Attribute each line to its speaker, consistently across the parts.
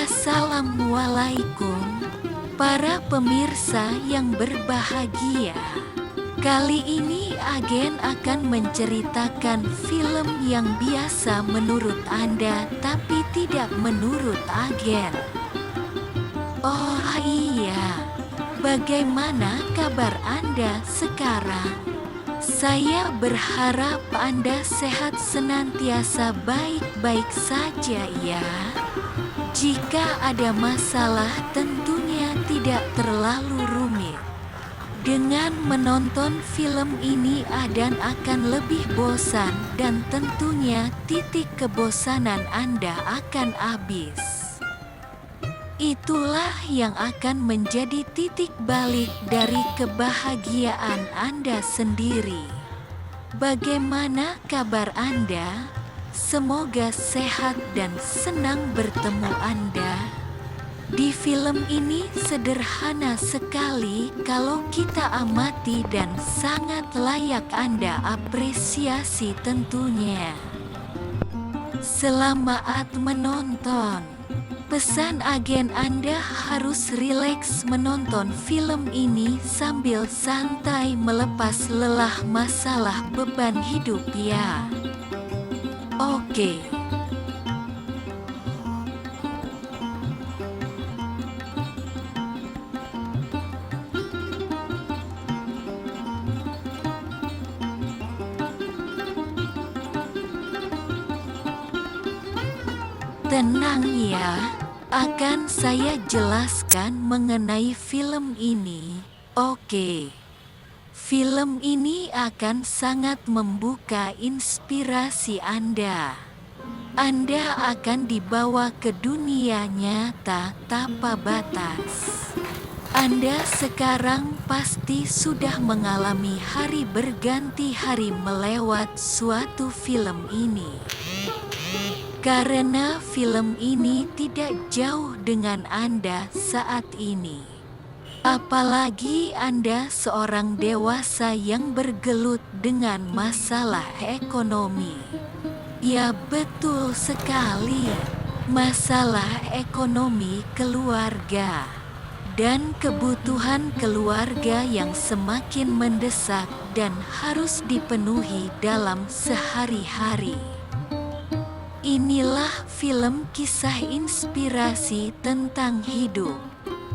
Speaker 1: Assalamualaikum, para pemirsa yang berbahagia. Kali ini Agen akan menceritakan film yang biasa menurut Anda tapi tidak menurut Agen. Oh iya, bagaimana kabar Anda sekarang? Saya berharap Anda sehat senantiasa baik-baik saja ya. Jika ada masalah tentunya tidak terlalu rumit. Dengan menonton film ini Adan akan lebih bosan dan tentunya titik kebosanan Anda akan habis. Itulah yang akan menjadi titik balik dari kebahagiaan Anda sendiri. Bagaimana kabar Anda? Semoga sehat dan senang bertemu Anda. Di film ini sederhana sekali kalau kita amati dan sangat layak Anda apresiasi tentunya. Selamat menonton. Pesan Agen Anda harus rileks menonton film ini sambil santai melepas lelah masalah beban hidup ya. Oke. Tenang ya. Akan saya jelaskan mengenai film ini. Oke. Film ini akan sangat membuka inspirasi Anda. Anda akan dibawa ke dunia nyata tanpa batas. Anda sekarang pasti sudah mengalami hari berganti hari melewat suatu film ini. Karena film ini tidak jauh dengan Anda saat ini. Apalagi Anda seorang dewasa yang bergelut dengan masalah ekonomi. Ya betul sekali, masalah ekonomi keluarga. Dan kebutuhan keluarga yang semakin mendesak dan harus dipenuhi dalam sehari-hari. Inilah film kisah inspirasi tentang hidup,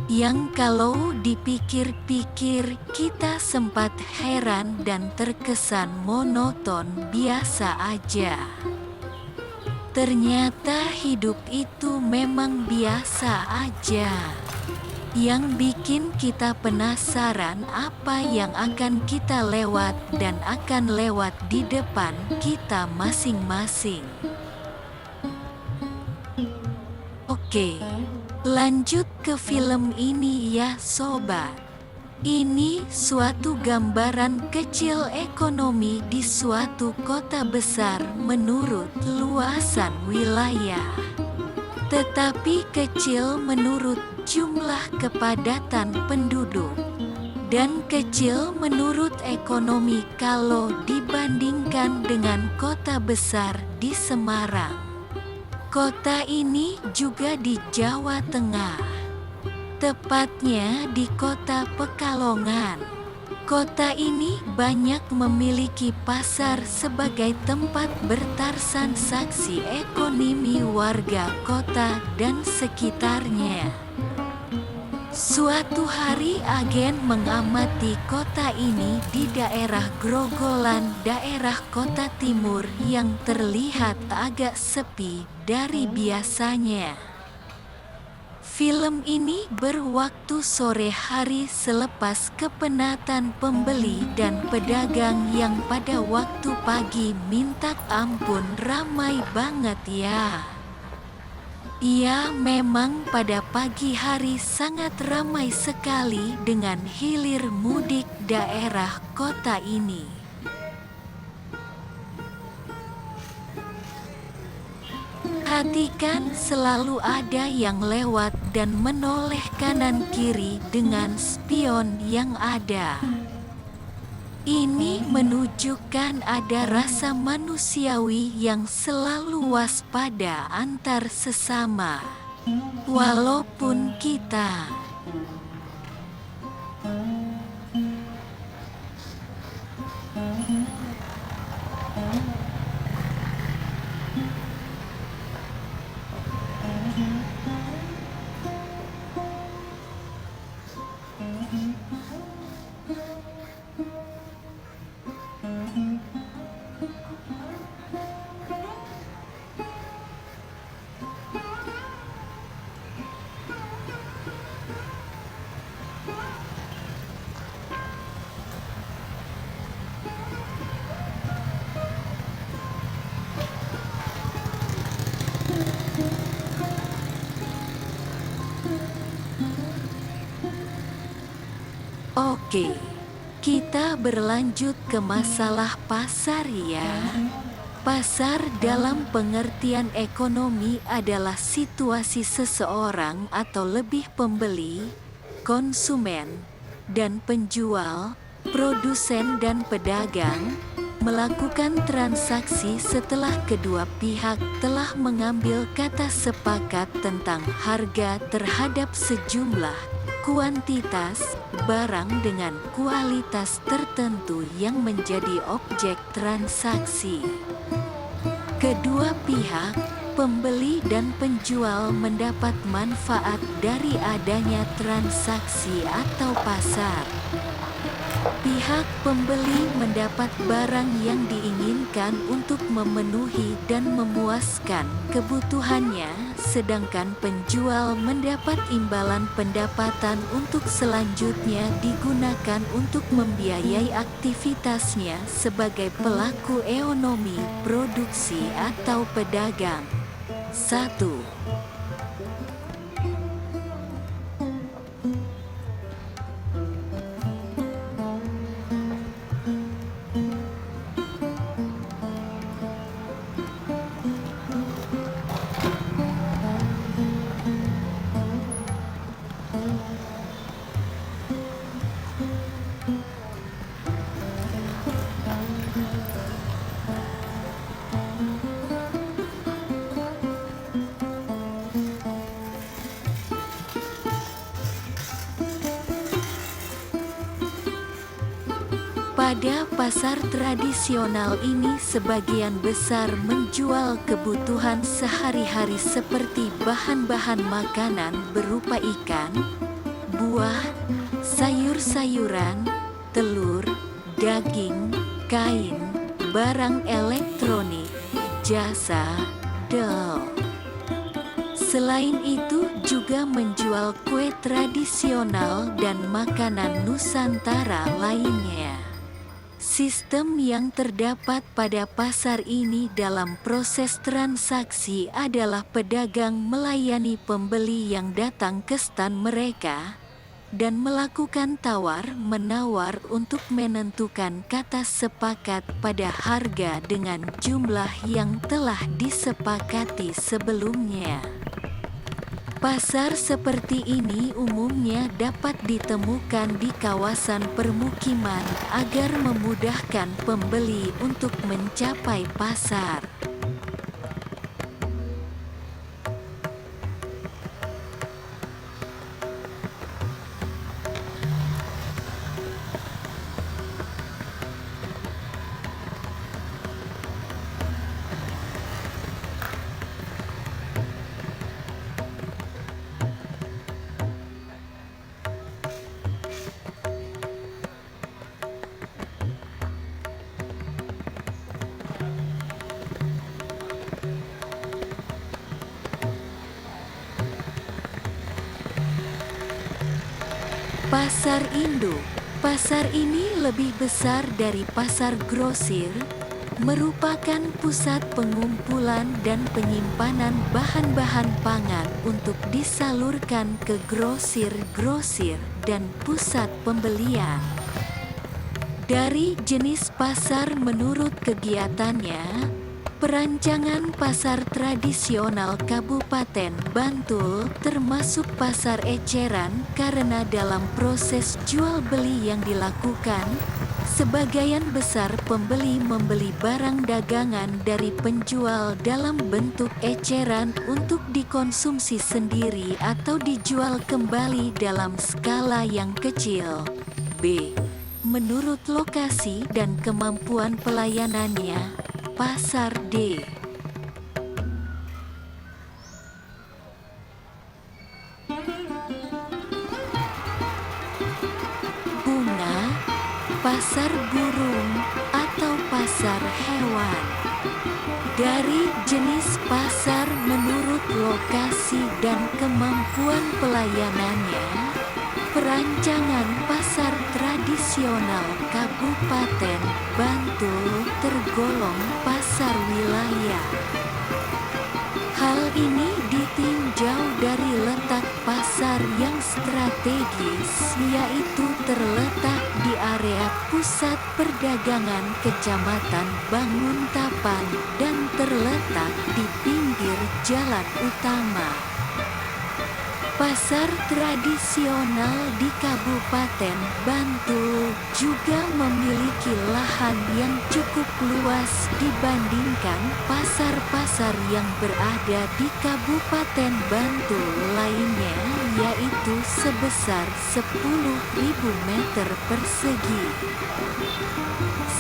Speaker 1: yang kalau dipikir-pikir kita sempat heran dan terkesan monoton biasa aja. Ternyata hidup itu memang biasa aja. Yang bikin kita penasaran apa yang akan kita lewat dan akan lewat di depan kita masing-masing. Oke, lanjut ke film ini ya sobat. Ini suatu gambaran kecil ekonomi di suatu kota besar menurut luasan wilayah. Tetapi kecil menurut jumlah kepadatan penduduk. Dan kecil menurut ekonomi kalau dibandingkan dengan kota besar di Semarang. Kota ini juga di Jawa Tengah, tepatnya di kota Pekalongan. Kota ini banyak memiliki pasar sebagai tempat bertransaksi ekonomi warga kota dan sekitarnya. Suatu hari Agen mengamati kota ini di daerah Grogolan, daerah Kota Timur yang terlihat agak sepi dari biasanya. Film ini berwaktu sore hari selepas kepenatan pembeli dan pedagang yang pada waktu pagi minta ampun ramai banget ya. Iya memang pada pagi hari sangat ramai sekali dengan hilir mudik daerah kota ini. Perhatikan selalu ada yang lewat dan menoleh kanan kiri dengan spion yang ada. Ini menunjukkan ada rasa manusiawi yang selalu waspada antar sesama. Walaupun kita Oke, kita berlanjut ke masalah pasar ya. Pasar dalam pengertian ekonomi adalah situasi seseorang atau lebih pembeli, konsumen, dan penjual, produsen dan pedagang, melakukan transaksi setelah kedua pihak telah mengambil kata sepakat tentang harga terhadap sejumlah kuantitas barang dengan kualitas tertentu yang menjadi objek transaksi. Kedua pihak, pembeli dan penjual, mendapat manfaat dari adanya transaksi atau pasar. Pihak pembeli mendapat barang yang diinginkan untuk memenuhi dan memuaskan kebutuhannya, sedangkan penjual mendapat imbalan pendapatan untuk selanjutnya digunakan untuk membiayai aktivitasnya sebagai pelaku ekonomi, produksi atau pedagang. 1. Pada pasar tradisional ini sebagian besar menjual kebutuhan sehari-hari seperti bahan-bahan makanan berupa ikan, buah, sayur-sayuran, telur, daging, kain, barang elektronik, jasa, dan selain itu juga menjual kue tradisional dan makanan Nusantara lainnya. Sistem yang terdapat pada pasar ini dalam proses transaksi adalah pedagang melayani pembeli yang datang ke stand mereka dan melakukan tawar-menawar untuk menentukan kata sepakat pada harga dengan jumlah yang telah disepakati sebelumnya. Pasar seperti ini umumnya dapat ditemukan di kawasan permukiman agar memudahkan pembeli untuk mencapai pasar. Pasar induk. Pasar ini lebih besar dari pasar grosir, merupakan pusat pengumpulan dan penyimpanan bahan-bahan pangan untuk disalurkan ke grosir-grosir dan pusat pembelian. Dari jenis pasar menurut kegiatannya, perancangan pasar tradisional Kabupaten Bantul termasuk pasar eceran karena dalam proses jual beli yang dilakukan, Sebagian besar pembeli membeli barang dagangan dari penjual dalam bentuk eceran untuk dikonsumsi sendiri atau dijual kembali dalam skala yang kecil. B. Menurut lokasi dan kemampuan pelayanannya, pasar D. Bunga, pasar burung, atau pasar hewan. Dari jenis pasar menurut lokasi dan kemampuan pelayanannya, perancangan pasar tradisional Kabupaten Bantul tergolong pasar wilayah. Hal ini ditinjau dari letak pasar yang strategis, yaitu terletak di area pusat perdagangan Kecamatan Banguntapan dan terletak di pinggir jalan utama. Pasar tradisional di Kabupaten Bantul juga memiliki lahan yang cukup luas dibandingkan pasar-pasar yang berada di Kabupaten Bantul lainnya, yaitu sebesar 10.000 meter persegi.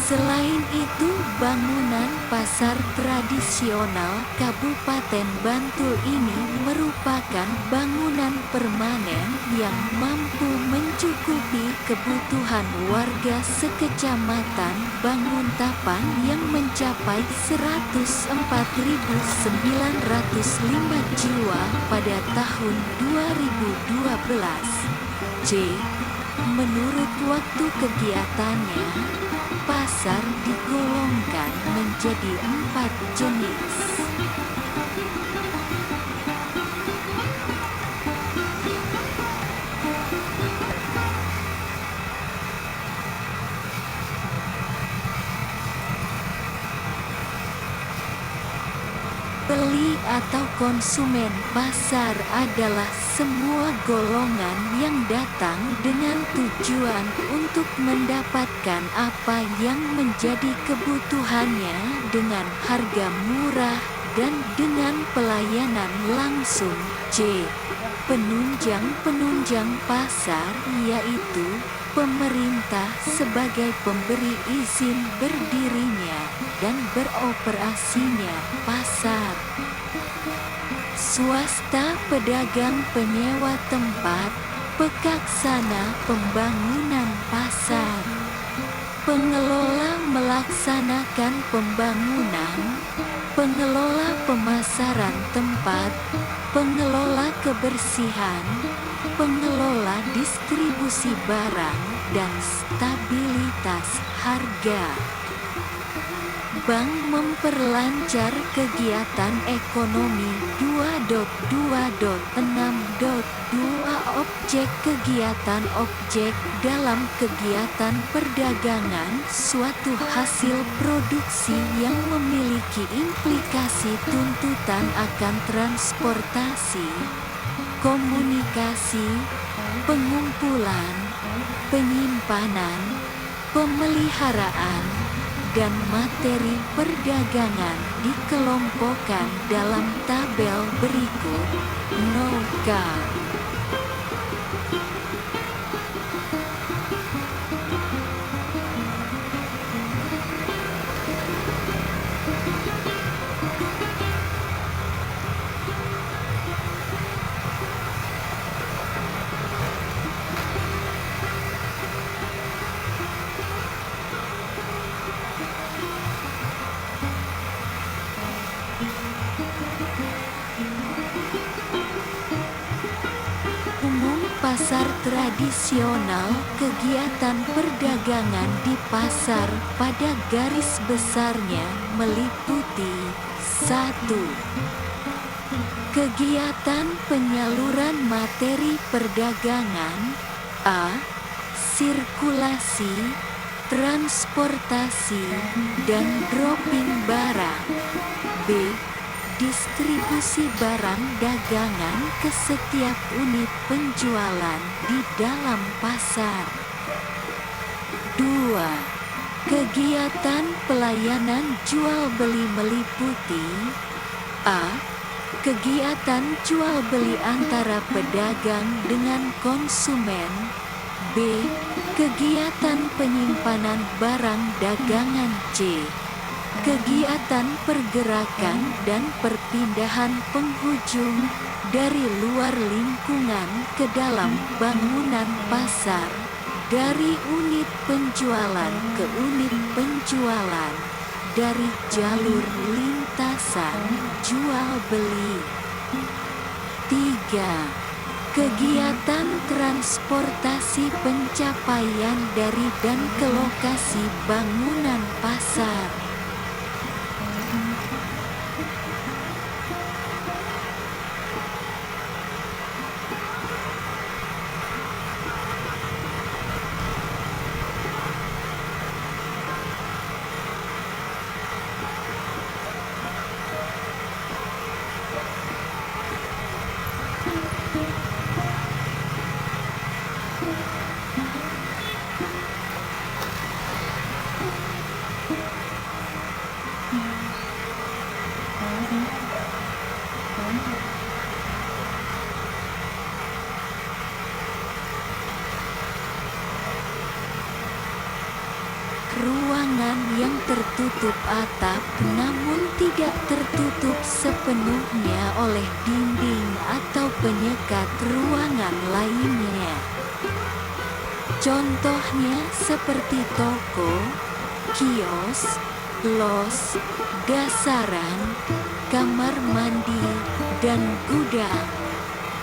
Speaker 1: Selain itu, bangunan pasar tradisional Kabupaten Bantul ini merupakan bangunan permanen yang mampu mencukupi kebutuhan warga sekecamatan Banguntapan yang mencapai 104.905 jiwa pada tahun 2012. C. Menurut waktu kegiatannya, pasar digolongkan menjadi 4 jenis. Pembeli atau konsumen pasar adalah semua golongan yang datang dengan tujuan untuk mendapatkan apa yang menjadi kebutuhannya dengan harga murah dan dengan pelayanan langsung. C. Penunjang pasar, yaitu pemerintah sebagai pemberi izin berdirinya dan beroperasinya pasar. Swasta pedagang penyewa tempat, pekaksana pembangunan pasar. Pengelola melaksanakan pembangunan, pengelola pemasaran tempat, pengelola kebersihan, pengelola distribusi barang, dan stabilitas harga. Bank memperlancar kegiatan ekonomi 2.2.6.2 objek kegiatan objek dalam kegiatan perdagangan suatu hasil produksi yang memiliki implikasi tuntutan akan transportasi, komunikasi, pengumpulan, penyimpanan, pemeliharaan, dan materi perdagangan dikelompokkan dalam tabel berikut. Noka. Pasar tradisional, kegiatan perdagangan di pasar pada garis besarnya meliputi 1. Kegiatan penyaluran materi perdagangan. A. Sirkulasi, transportasi, dan dropping barang. B. Distribusi barang dagangan ke setiap unit penjualan di dalam pasar. 2. Kegiatan pelayanan jual beli meliputi A. Kegiatan jual beli antara pedagang dengan konsumen. B. Kegiatan penyimpanan barang dagangan. C. Kegiatan pergerakan dan perpindahan penghujung dari luar lingkungan ke dalam bangunan pasar, dari unit penjualan ke unit penjualan, dari jalur lintasan jual beli. 3. Kegiatan transportasi pencapaian dari dan ke lokasi bangunan pasar. Ruangan yang tertutup atap namun tidak tertutup sepenuhnya oleh dinding atau penyekat ruangan lainnya. Contohnya seperti toko, kios, los, dasaran, kamar mandi, dan gudang.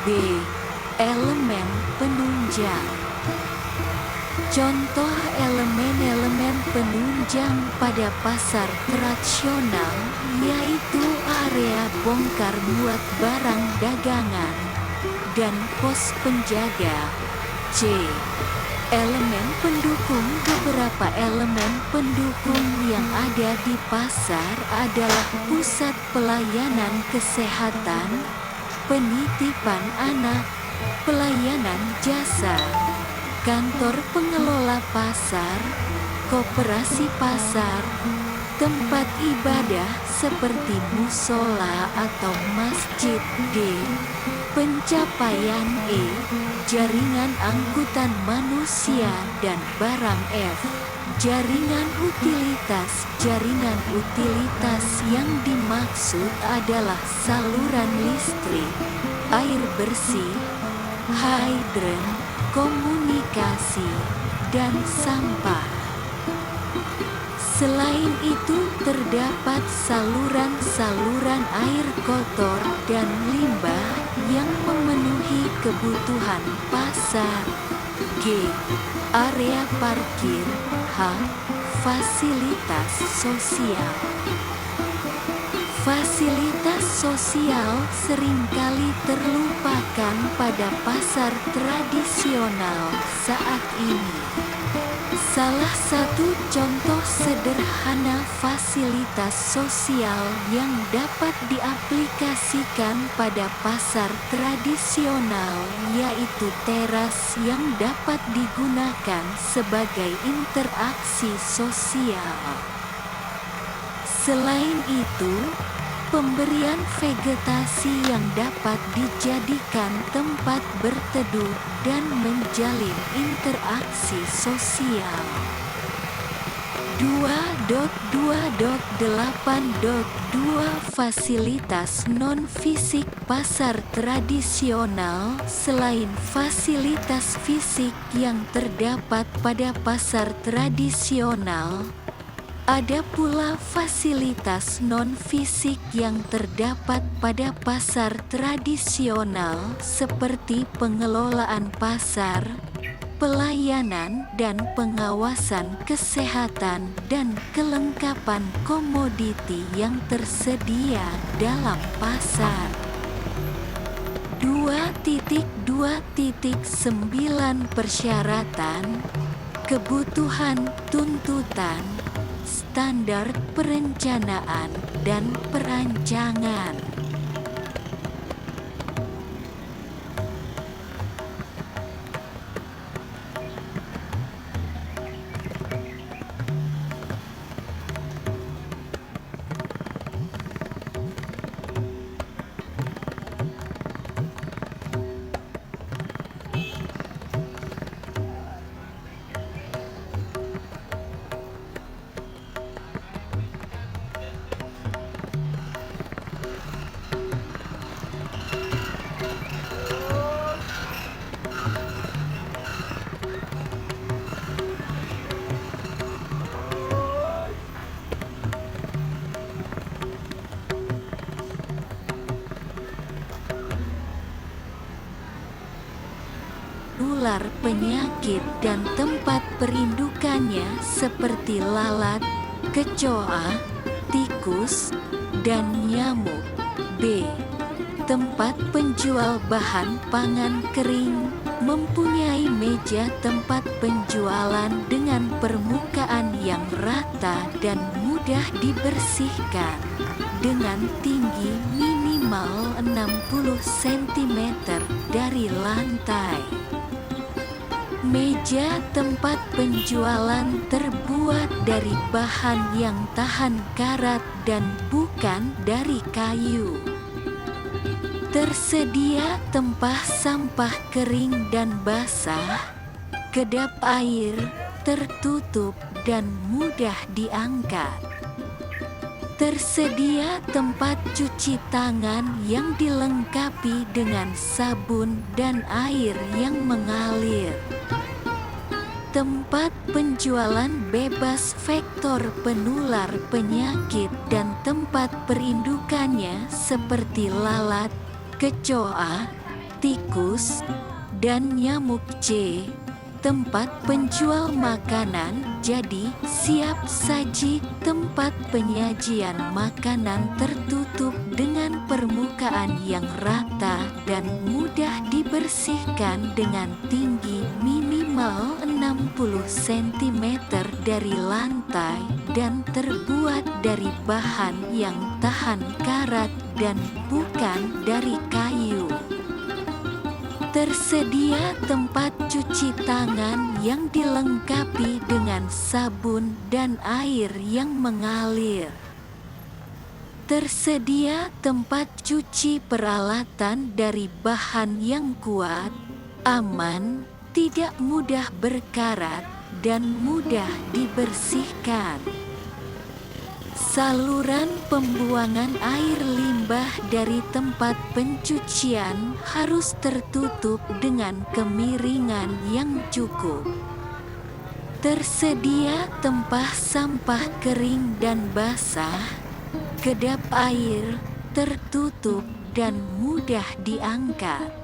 Speaker 1: B. Elemen penunjang. Contoh elemen-elemen penunjang pada pasar tradisional yaitu area bongkar muat barang dagangan dan pos penjaga. C. Elemen pendukung. Beberapa elemen pendukung yang ada di pasar adalah pusat pelayanan kesehatan, penitipan anak, pelayanan jasa, kantor pengelola pasar, koperasi pasar, tempat ibadah seperti musola atau masjid. D. Pencapaian. E. Jaringan angkutan manusia dan barang. F. Jaringan utilitas. Jaringan utilitas yang dimaksud adalah saluran listrik, air bersih, hidran, komunikasi, dan sampah. Selain itu terdapat saluran-saluran air kotor dan limbah yang memenuhi kebutuhan pasar. G. Area parkir. H. Fasilitas sosial. Fasilitas sosial seringkali terlupakan pada pasar tradisional saat ini. Salah satu contoh sederhana fasilitas sosial yang dapat diaplikasikan pada pasar tradisional yaitu teras yang dapat digunakan sebagai interaksi sosial. Selain itu, pemberian vegetasi yang dapat dijadikan tempat berteduh dan menjalin interaksi sosial. 2.2.8.2 Fasilitas non-fisik pasar tradisional. Selain fasilitas fisik yang terdapat pada pasar tradisional, ada pula fasilitas non-fisik yang terdapat pada pasar tradisional seperti pengelolaan pasar, pelayanan dan pengawasan kesehatan dan kelengkapan komoditi yang tersedia dalam pasar. 2.2.9 Persyaratan, kebutuhan, tuntutan, standar perencanaan dan perancangan. penular penyakit dan tempat perindukannya seperti lalat, kecoa, tikus, dan nyamuk. B. Tempat penjual bahan pangan kering mempunyai meja tempat penjualan dengan permukaan yang rata dan mudah dibersihkan dengan tinggi minimal 60 cm dari lantai. Meja tempat penjualan terbuat dari bahan yang tahan karat dan bukan dari kayu. Tersedia tempat sampah kering dan basah, kedap air, tertutup dan mudah diangkat. Tersedia tempat cuci tangan yang dilengkapi dengan sabun dan air yang mengalir. Tempat penjualan bebas vektor penular penyakit dan tempat perindukannya seperti lalat, kecoa, tikus, dan nyamuk. C. Tempat penjual makanan jadi siap saji tempat penyajian makanan tertutup dengan permukaan yang rata dan mudah dibersihkan dengan tinggi minimal 60 cm dari lantai dan terbuat dari bahan yang tahan karat dan bukan dari kayu. Tersedia tempat cuci tangan yang dilengkapi dengan sabun dan air yang mengalir. Tersedia tempat cuci peralatan dari bahan yang kuat, aman, tidak mudah berkarat, dan mudah dibersihkan. Saluran pembuangan air limbah dari tempat pencucian harus tertutup dengan kemiringan yang cukup. Tersedia tempat sampah kering dan basah, kedap air, tertutup dan mudah diangkat.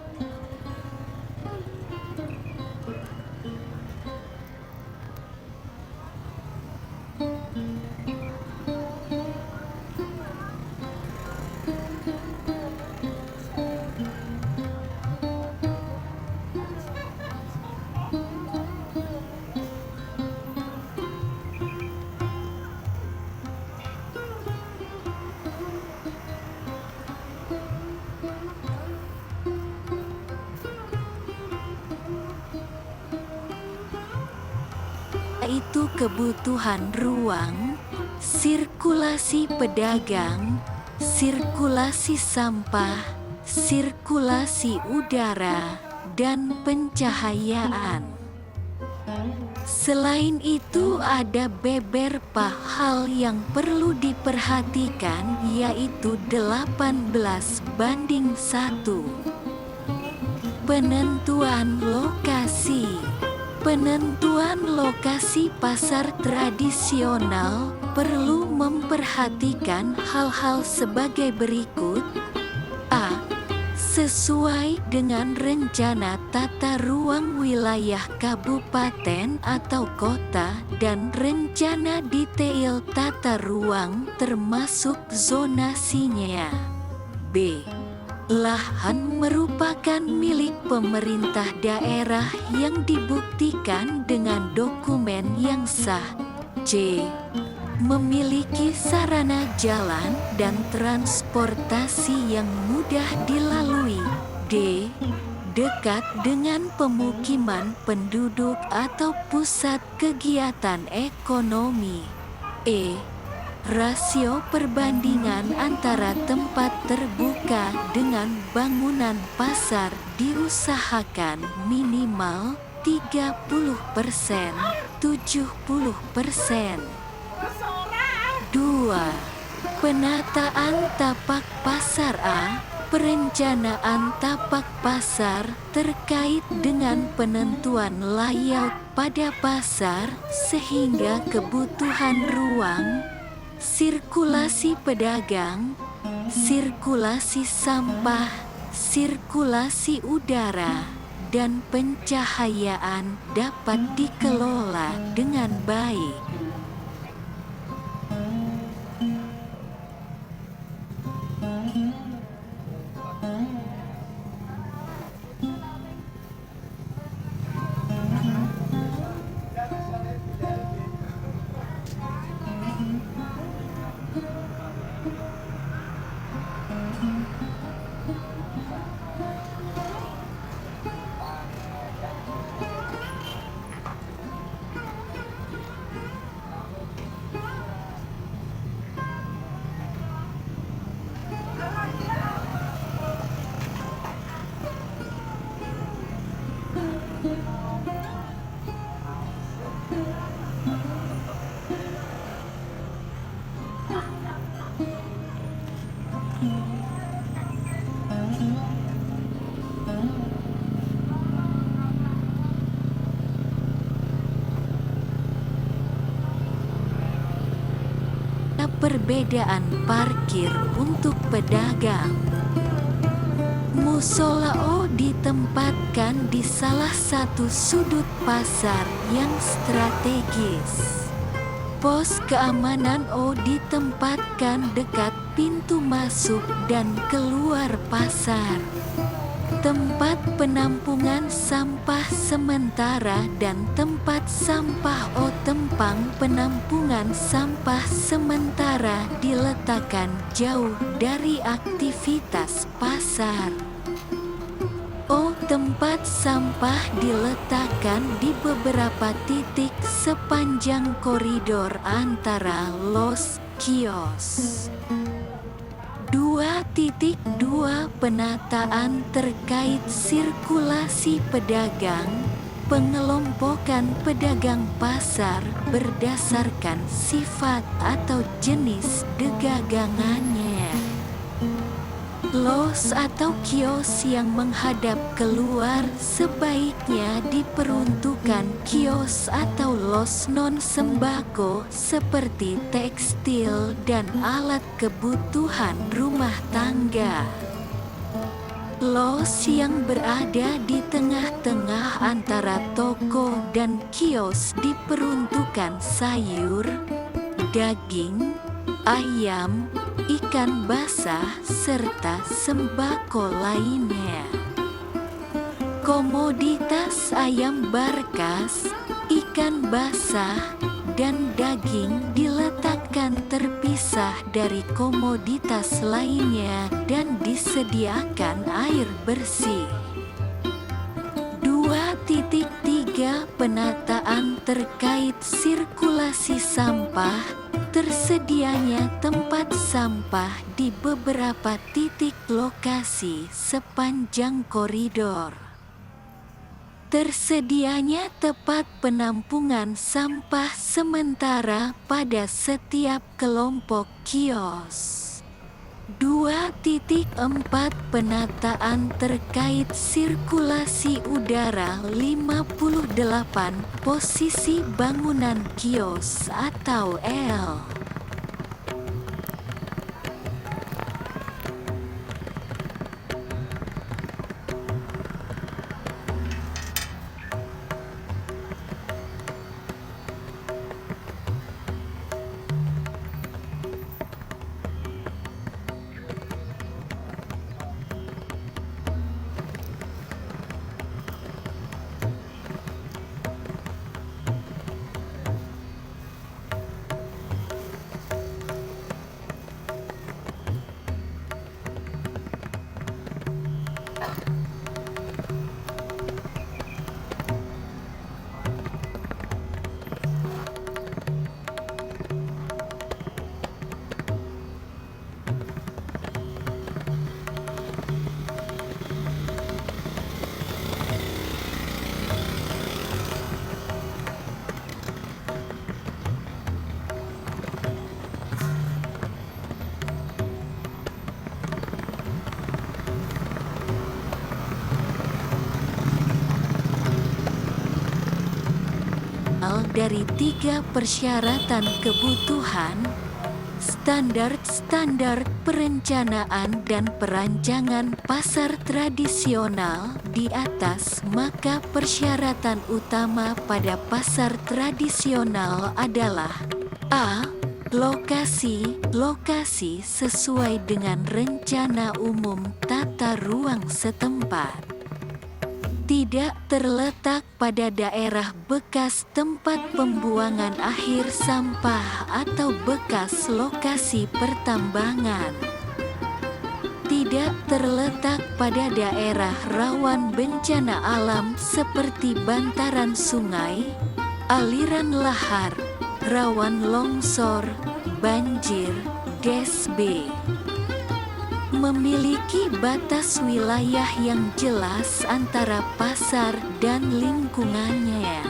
Speaker 1: Itu kebutuhan ruang, sirkulasi pedagang, sirkulasi sampah, sirkulasi udara, dan pencahayaan. Selain itu ada beberapa hal yang perlu diperhatikan, yaitu 18:1. Penentuan lokasi. Penentuan lokasi pasar tradisional perlu memperhatikan hal-hal sebagai berikut. A. Sesuai dengan rencana tata ruang wilayah kabupaten atau kota dan rencana detail tata ruang termasuk zonasinya. B. Lahan merupakan milik pemerintah daerah yang dibuktikan dengan dokumen yang sah. C. Memiliki sarana jalan dan transportasi yang mudah dilalui. D. Dekat dengan pemukiman penduduk atau pusat kegiatan ekonomi. E. Rasio perbandingan antara tempat terbuka dengan bangunan pasar diusahakan minimal 30%, 70%. 2. Penataan tapak pasar. A. Perencanaan tapak pasar terkait dengan penentuan layout pada pasar sehingga kebutuhan ruang, sirkulasi pedagang, sirkulasi sampah, sirkulasi udara, dan pencahayaan dapat dikelola dengan baik. Perbedaan parkir untuk pedagang. Musola ditempatkan di salah satu sudut pasar yang strategis. Pos keamanan ditempatkan dekat pintu masuk dan keluar pasar. Tempat penampungan sampah sementara dan tempat sampah tempang penampungan sampah sementara diletakkan jauh dari aktivitas pasar. Tempat sampah diletakkan di beberapa titik sepanjang koridor antara los kios. 2.2 Penataan terkait sirkulasi pedagang, pengelompokan pedagang pasar berdasarkan sifat atau jenis dagangannya. Los atau kios yang menghadap keluar sebaiknya diperuntukkan kios atau los non-sembako seperti tekstil dan alat kebutuhan rumah tangga. Los yang berada di tengah-tengah antara toko dan kios diperuntukkan sayur, daging, ayam, ikan basah, serta sembako lainnya. Komoditas ayam barkas, ikan basah, dan daging diletakkan terpisah dari komoditas lainnya dan disediakan air bersih. 2.3 Penataan terkait sirkulasi sampah, tersedianya tempat sampah di beberapa titik lokasi sepanjang koridor. Tersedianya tempat penampungan sampah sementara pada setiap kelompok kios. 2.4 Penataan terkait sirkulasi udara 58 posisi bangunan kios atau L. Dari 3 persyaratan kebutuhan, Standar-standar perencanaan dan perancangan pasar tradisional di atas, maka persyaratan utama pada pasar tradisional adalah A. Lokasi sesuai dengan rencana umum tata ruang setempat. Tidak terletak pada daerah bekas tempat pembuangan akhir sampah atau bekas lokasi pertambangan. Tidak terletak pada daerah rawan bencana alam seperti bantaran sungai, aliran lahar, rawan longsor, banjir, DSB. Memiliki batas wilayah yang jelas antara pasar dan lingkungannya.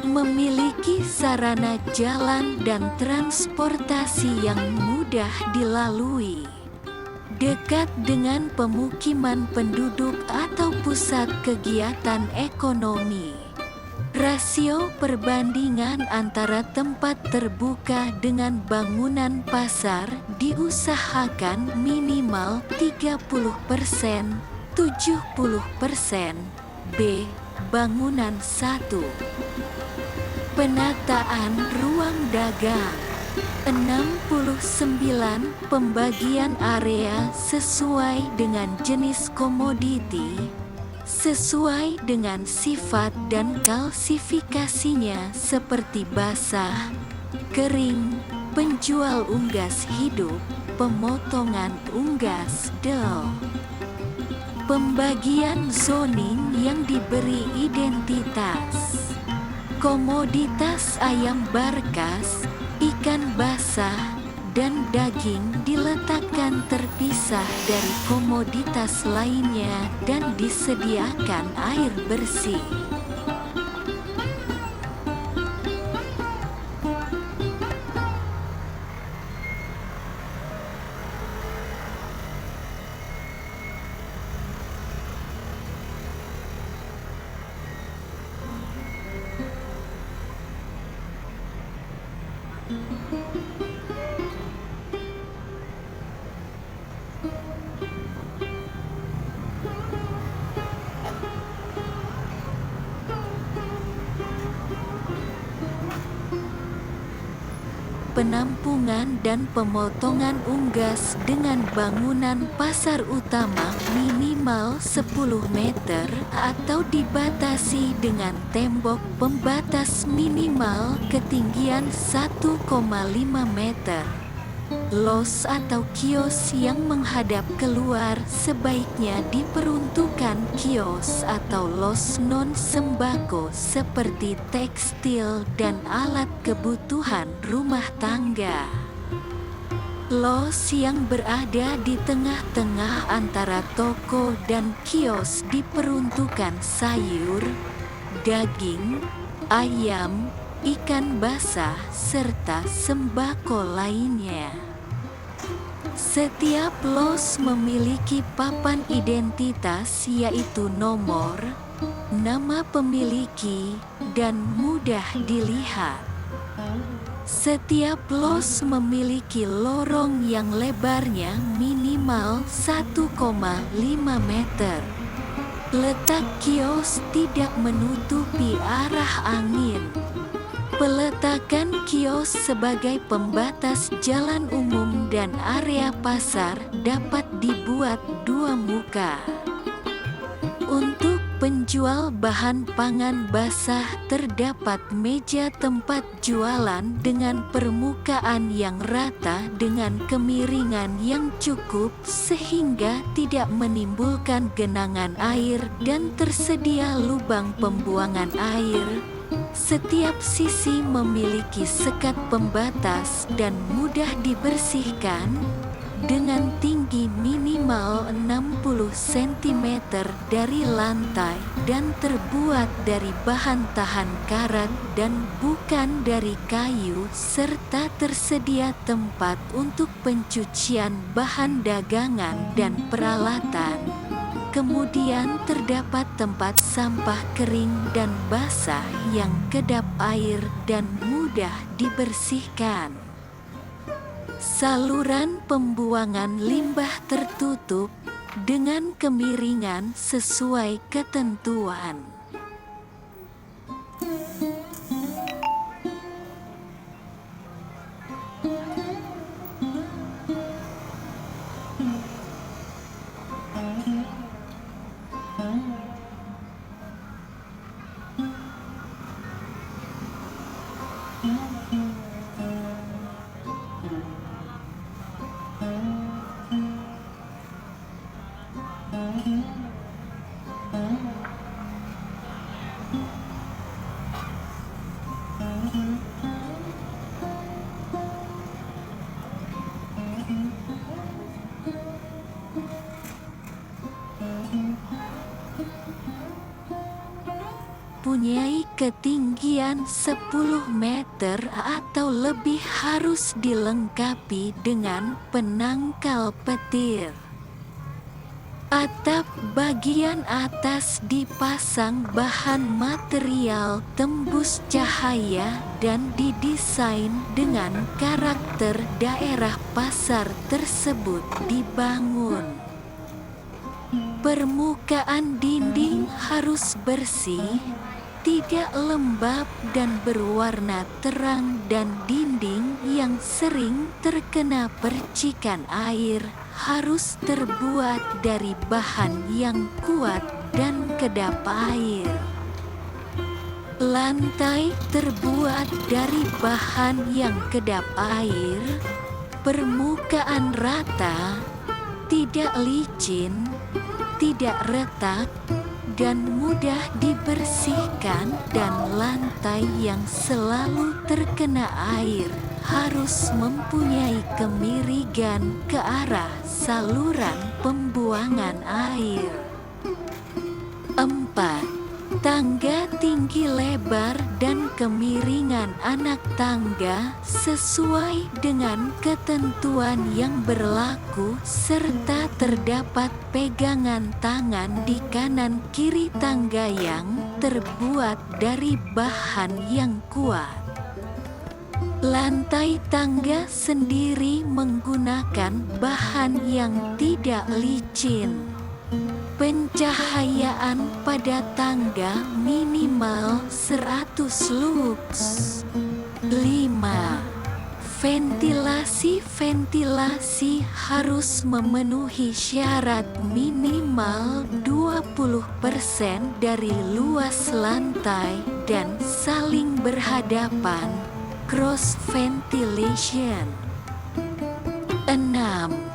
Speaker 1: Memiliki sarana jalan dan transportasi yang mudah dilalui. Dekat dengan pemukiman penduduk atau pusat kegiatan ekonomi. Rasio perbandingan antara tempat terbuka dengan bangunan pasar diusahakan minimal 30%, 70%. B. Bangunan 1. Penataan ruang dagang. 69. Pembagian area sesuai dengan jenis komoditi, sesuai dengan sifat dan klasifikasinya seperti basah, kering, penjual unggas hidup, pemotongan unggas del. Pembagian zoning yang diberi identitas. Komoditas ayam barkas, ikan basah, dan daging diletakkan terpisah dari komoditas lainnya dan disediakan air bersih. Penampungan dan pemotongan unggas dengan bangunan pasar utama minimal 10 meter atau dibatasi dengan tembok pembatas minimal ketinggian 1,5 meter. Los atau kios yang menghadap keluar sebaiknya diperuntukkan kios atau los non-sembako seperti tekstil dan alat kebutuhan rumah tangga. Los yang berada di tengah-tengah antara toko dan kios diperuntukkan sayur, daging, ayam, ikan basah, serta sembako lainnya. Setiap los memiliki papan identitas yaitu nomor, nama pemiliki, dan mudah dilihat. Setiap los memiliki lorong yang lebarnya minimal 1,5 meter. Letak kios tidak menutupi arah angin. Peletakan kios sebagai pembatas jalan umum dan area pasar dapat dibuat dua muka. Untuk penjual bahan pangan basah terdapat meja tempat jualan dengan permukaan yang rata dengan kemiringan yang cukup sehingga tidak menimbulkan genangan air dan tersedia lubang pembuangan air. Setiap sisi memiliki sekat pembatas dan mudah dibersihkan dengan tinggi minimal 60 cm dari lantai dan terbuat dari bahan tahan karat dan bukan dari kayu serta tersedia tempat untuk pencucian bahan dagangan dan peralatan. Kemudian terdapat tempat sampah kering dan basah yang kedap air dan mudah dibersihkan. Saluran pembuangan limbah tertutup dengan kemiringan sesuai ketentuan. Mempunyai ketinggian 10 meter atau lebih harus dilengkapi dengan penangkal petir. Atap bagian atas dipasang bahan material tembus cahaya dan didesain dengan karakter daerah pasar tersebut dibangun. Permukaan dinding harus bersih, tidak lembab dan berwarna terang, dan dinding yang sering terkena percikan air harus terbuat dari bahan yang kuat dan kedap air. Lantai terbuat dari bahan yang kedap air, permukaan rata, tidak licin, tidak retak, dan mudah dibersihkan, dan lantai yang selalu terkena air harus mempunyai kemiringan ke arah saluran pembuangan air. 4. Tangga tinggi lebar dan kemiringan anak tangga sesuai dengan ketentuan yang berlaku, serta terdapat pegangan tangan di kanan kiri tangga yang terbuat dari bahan yang kuat. Lantai tangga sendiri menggunakan bahan yang tidak licin. Pencahayaan pada tangga minimal 100 lux. 5. Ventilasi harus memenuhi syarat minimal 20% dari luas lantai dan saling berhadapan, cross ventilation. 6.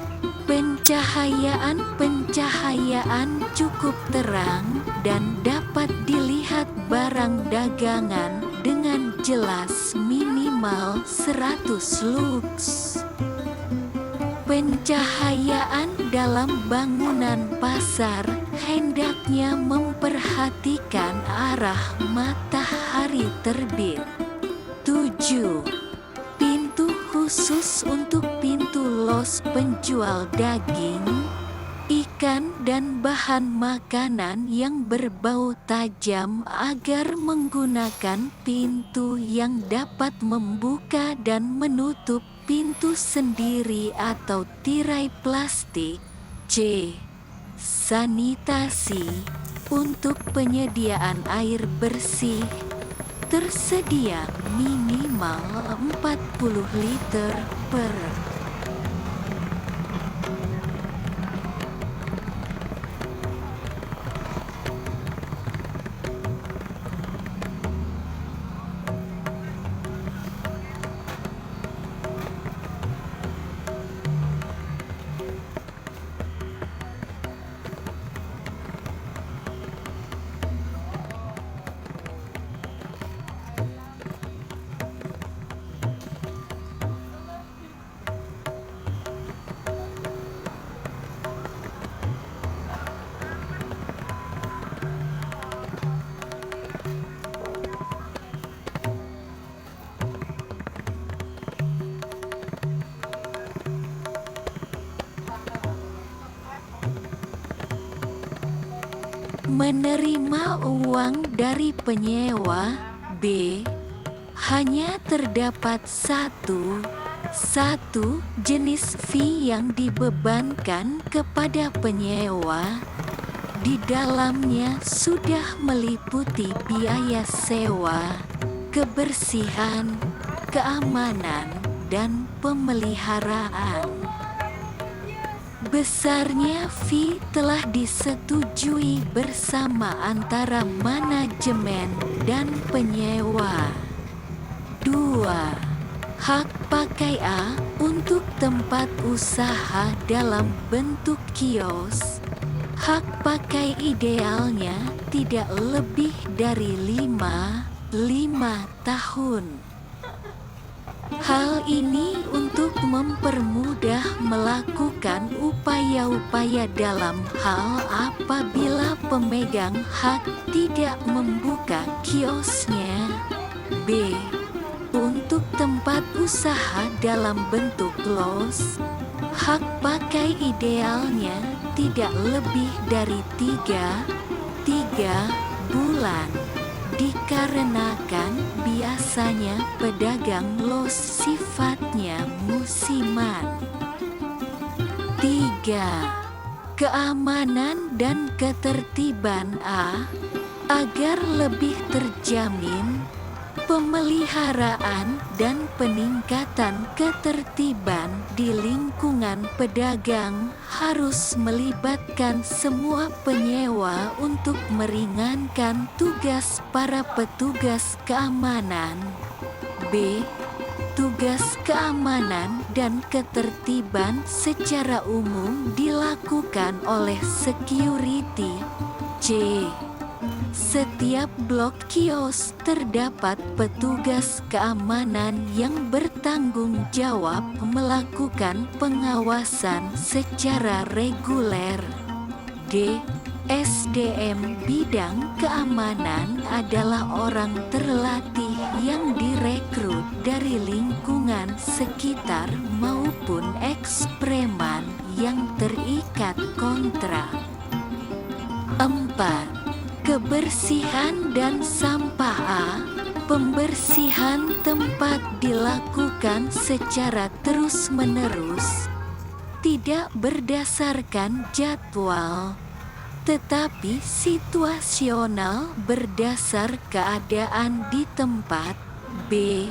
Speaker 1: Pencahayaan cukup terang dan dapat dilihat barang dagangan dengan jelas minimal 100 lux. Pencahayaan dalam bangunan pasar hendaknya memperhatikan arah matahari terbit. 7. Pintu khusus untuk pintu los penjual daging, ikan, dan bahan makanan yang berbau tajam agar menggunakan pintu yang dapat membuka dan menutup pintu sendiri atau tirai plastik. C. Sanitasi untuk penyediaan air bersih tersedia minimal 40 liter per menerima uang dari penyewa. B. Hanya terdapat 1 1. Jenis fee yang dibebankan kepada penyewa. Di dalamnya sudah meliputi biaya sewa, kebersihan, keamanan, dan pemeliharaan. Besarnya fee telah disetujui bersama antara manajemen dan penyewa. 2. Hak pakai A untuk tempat usaha dalam bentuk kios. Hak pakai idealnya tidak lebih dari 5 tahun. Hal ini untuk mempermudah melakukan upaya-upaya dalam hal apabila pemegang hak tidak membuka kiosnya. B. Untuk tempat usaha dalam bentuk los, hak pakai idealnya tidak lebih dari 3 bulan. Dikarenakan biasanya pedagang los sifatnya musiman. 3. Keamanan dan ketertiban A. Agar lebih terjamin, pemeliharaan dan peningkatan ketertiban di lingkungan pedagang harus melibatkan semua penyewa untuk meringankan tugas para petugas keamanan. B. Tugas keamanan dan ketertiban secara umum dilakukan oleh security. C. Setiap blok kios terdapat petugas keamanan yang bertanggung jawab melakukan pengawasan secara reguler. D. SDM bidang keamanan adalah orang terlatih yang direkrut dari lingkungan sekitar maupun ekspreman yang terikat kontrak. 4. Kebersihan dan sampah A. Pembersihan tempat dilakukan secara terus-menerus, tidak berdasarkan jadwal, tetapi situasional berdasar keadaan di tempat. B.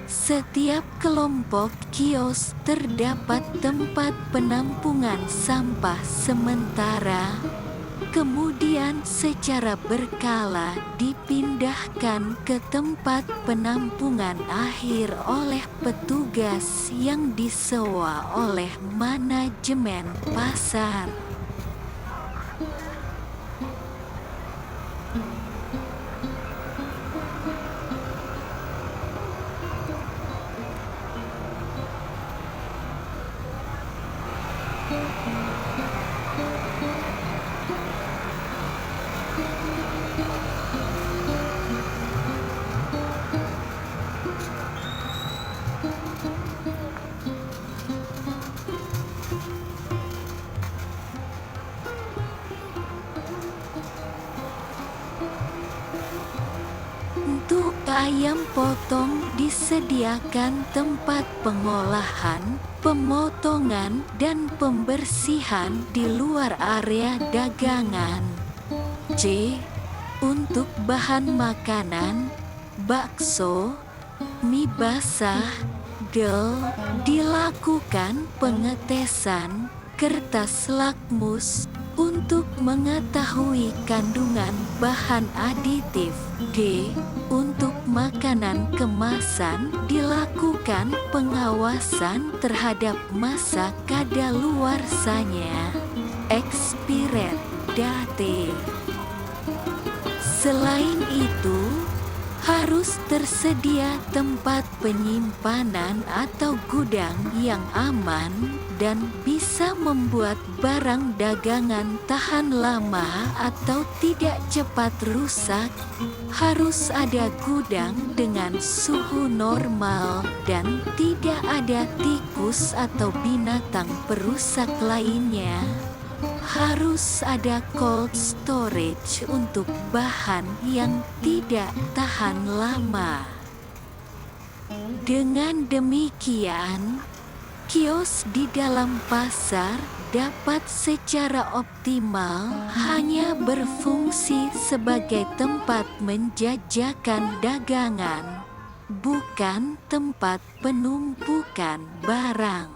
Speaker 1: Setiap kelompok kios terdapat tempat penampungan sampah sementara, kemudian secara berkala dipindahkan ke tempat penampungan akhir oleh petugas yang disewa oleh manajemen pasar. Untuk ayam potong disediakan tempat pengolahan, pemotongan, dan pembersihan di luar area dagangan. C. Untuk bahan makanan, bakso, mie basah, del, dilakukan pengetesan kertas lakmus untuk mengetahui kandungan bahan aditif. D. Untuk makanan kemasan dilakukan pengawasan terhadap masa kadaluarsanya. Expired date. Selain itu, harus tersedia tempat penyimpanan atau gudang yang aman dan bisa membuat barang dagangan tahan lama atau tidak cepat rusak. Harus ada gudang dengan suhu normal dan tidak ada tikus atau binatang perusak lainnya. Harus ada cold storage untuk bahan yang tidak tahan lama. Dengan demikian, kios di dalam pasar dapat secara optimal hanya berfungsi sebagai tempat menjajakan dagangan, bukan tempat penumpukan barang.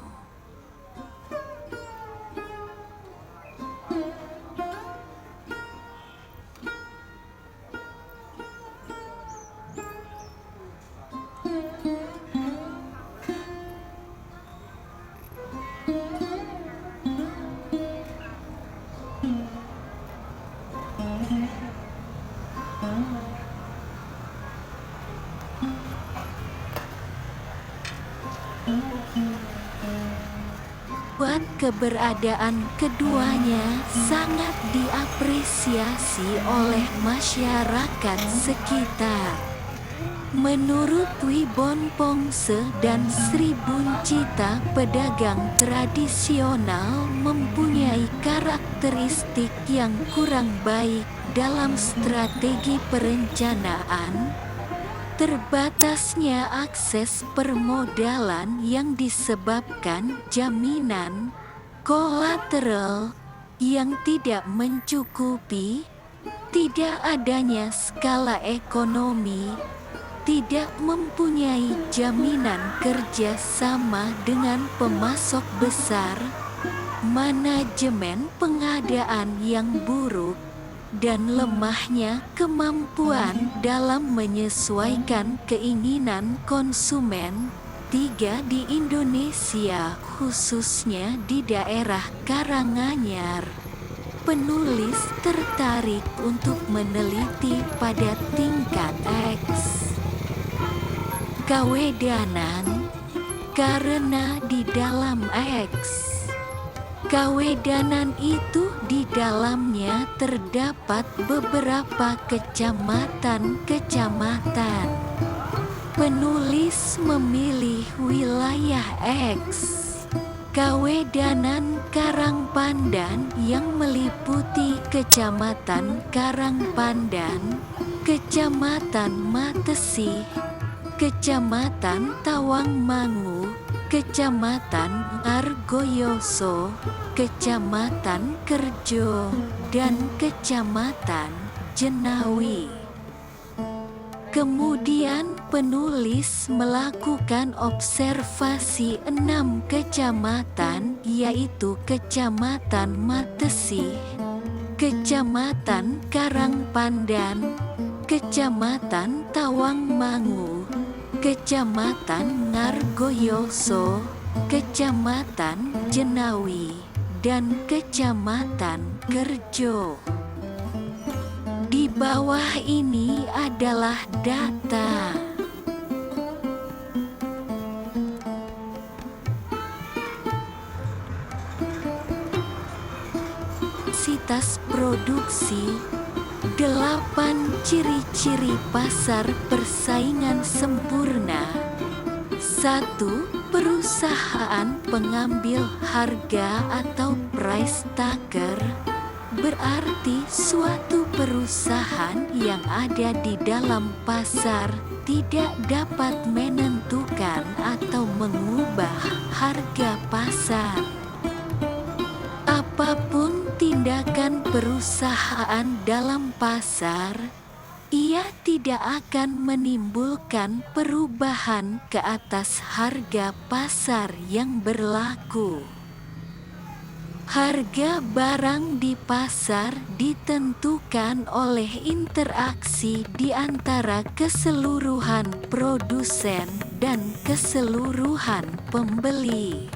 Speaker 1: Buat keberadaan keduanya sangat diapresiasi oleh masyarakat sekitar. Menurut Wibon Pongse dan Sri Buncita, pedagang tradisional mempunyai karakteristik yang kurang baik dalam strategi perencanaan, terbatasnya akses permodalan yang disebabkan jaminan kolateral yang tidak mencukupi, tidak adanya skala ekonomi, tidak mempunyai jaminan kerja sama dengan pemasok besar, manajemen pengadaan yang buruk, dan lemahnya kemampuan dalam menyesuaikan keinginan konsumen. 3. Di Indonesia, khususnya di daerah Karanganyar, penulis tertarik untuk meneliti pada tingkat X kawedanan, karena di dalam X kawedanan itu di dalamnya terdapat beberapa kecamatan. Penulis memilih wilayah X kawedanan Karangpandan yang meliputi Kecamatan Karangpandan, Kecamatan Matesih, Kecamatan Tawangmangu, Kecamatan Argoyoso, Kecamatan Kerjo, dan Kecamatan Jenawi. Kemudian penulis melakukan observasi 6 kecamatan, yaitu Kecamatan Matesih, Kecamatan Karangpandan, Kecamatan Tawangmangu, Kecamatan Ngargoyoso, Kecamatan Jenawi, dan Kecamatan Kerjo. Di bawah ini adalah data. Kapasitas produksi, 8 ciri-ciri pasar persaingan sempurna. 1. Perusahaan pengambil harga atau price taker, berarti suatu perusahaan yang ada di dalam pasar tidak dapat menentukan atau mengubah harga pasar. Apapun tindakan perusahaan dalam pasar, ia tidak akan menimbulkan perubahan ke atas harga pasar yang berlaku. Harga barang di pasar ditentukan oleh interaksi di antara keseluruhan produsen dan keseluruhan pembeli.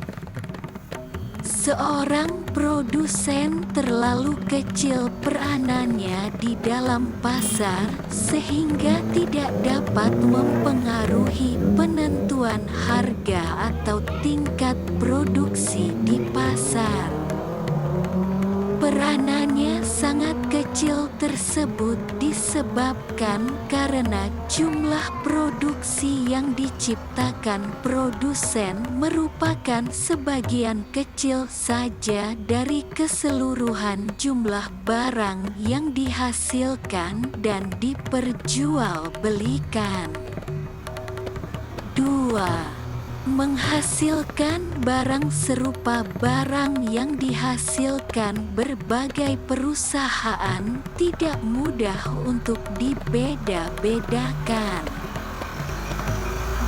Speaker 1: Seorang produsen terlalu kecil peranannya di dalam pasar sehingga tidak dapat mempengaruhi penentuan harga atau tingkat produksi di pasar. Peranannya sangat kecil tersebut disebabkan karena jumlah produksi yang diciptakan produsen merupakan sebagian kecil saja dari keseluruhan jumlah barang yang dihasilkan dan diperjualbelikan. 2. kedua, menghasilkan barang serupa barang yang dihasilkan berbagai perusahaan tidak mudah untuk dibeda-bedakan.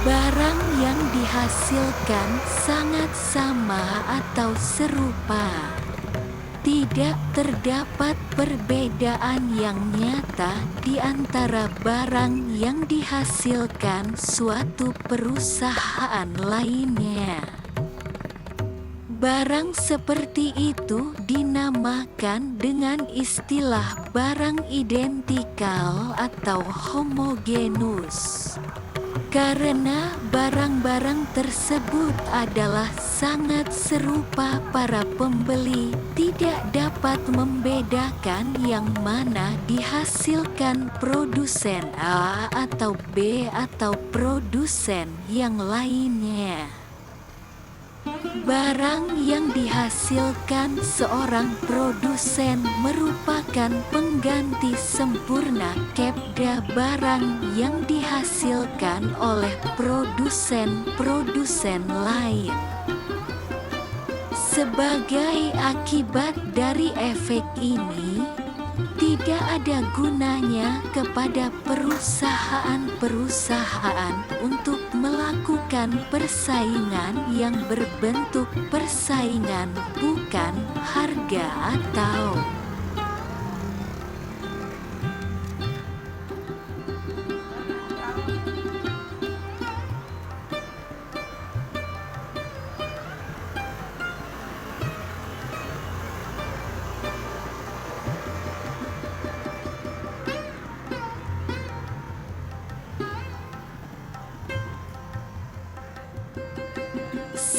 Speaker 1: Barang yang dihasilkan sangat sama atau serupa. Tidak terdapat perbedaan yang nyata di antara barang yang dihasilkan suatu perusahaan lainnya. Barang seperti itu dinamakan dengan istilah barang identikal atau homogenus. Karena barang-barang tersebut adalah sangat serupa, para pembeli tidak dapat membedakan yang mana dihasilkan produsen A atau B atau produsen yang lainnya. Barang yang dihasilkan seorang produsen merupakan pengganti sempurna kepada barang yang dihasilkan oleh produsen-produsen lain. Sebagai akibat dari efek ini, tidak ada gunanya kepada perusahaan-perusahaan untuk melakukan persaingan yang berbentuk persaingan, bukan harga atau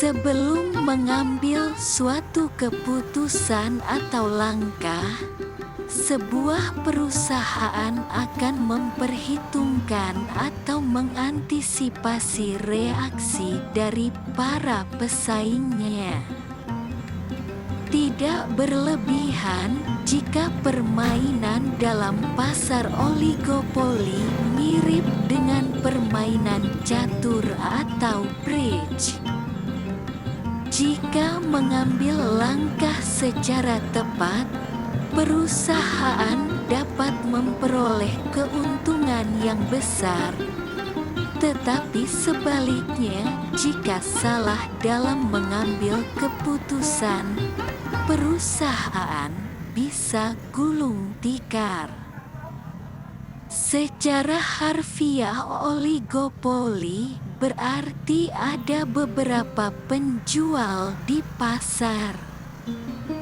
Speaker 1: sebelum mengambil suatu keputusan atau langkah, sebuah perusahaan akan memperhitungkan atau mengantisipasi reaksi dari para pesaingnya. Tidak berlebihan jika permainan dalam pasar oligopoli mirip dengan permainan catur atau bridge. Jika mengambil langkah secara tepat, perusahaan dapat memperoleh keuntungan yang besar. Tetapi sebaliknya, jika salah dalam mengambil keputusan, perusahaan bisa gulung tikar. Secara harfiah, oligopoli berarti ada beberapa penjual di pasar.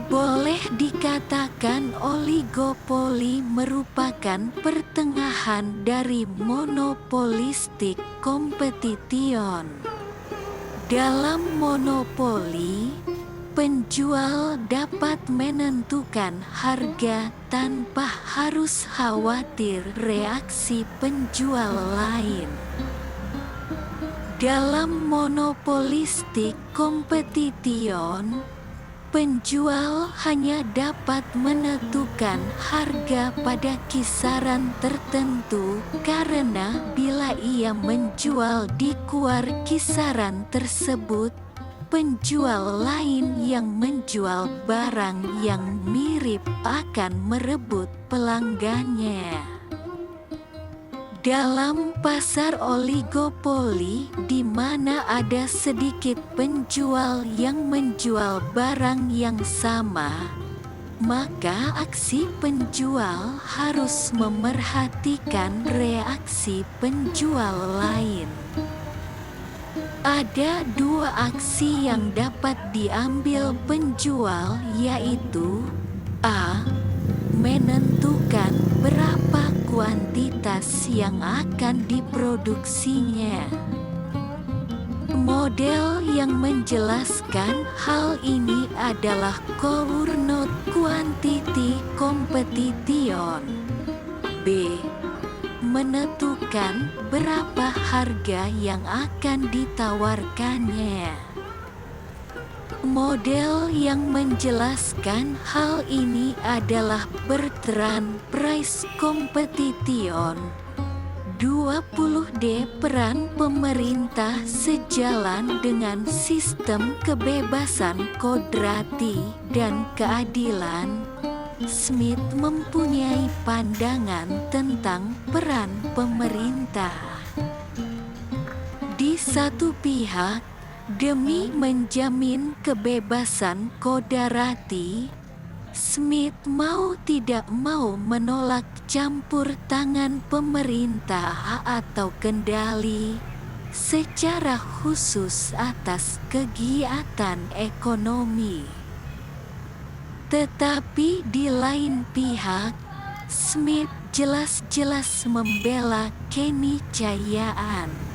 Speaker 1: Boleh dikatakan oligopoli merupakan pertengahan dari monopolistik competition. Dalam monopoli, penjual dapat menentukan harga tanpa harus khawatir reaksi penjual lain. Dalam monopolistik competition, penjual hanya dapat menentukan harga pada kisaran tertentu karena bila ia menjual di luar kisaran tersebut, penjual lain yang menjual barang yang mirip akan merebut pelanggannya. Dalam pasar oligopoli, di mana ada sedikit penjual yang menjual barang yang sama, maka aksi penjual harus memerhatikan reaksi penjual lain. Ada dua aksi yang dapat diambil penjual, yaitu A. Menentukan berapa kuantitas yang akan diproduksinya. Model yang menjelaskan hal ini adalah Cournot Quantity Competition. B. Menentukan berapa harga yang akan ditawarkannya. Model yang menjelaskan hal ini adalah Bertrand Price Competition. 20D Peran pemerintah sejalan dengan sistem kebebasan kodrati dan keadilan. Smith mempunyai pandangan tentang peran pemerintah. Di satu pihak, demi menjamin kebebasan kodarati, Smith mau tidak mau menolak campur tangan pemerintah atau kendali, secara khusus atas kegiatan ekonomi. Tetapi di lain pihak, Smith jelas-jelas membela keniscayaan.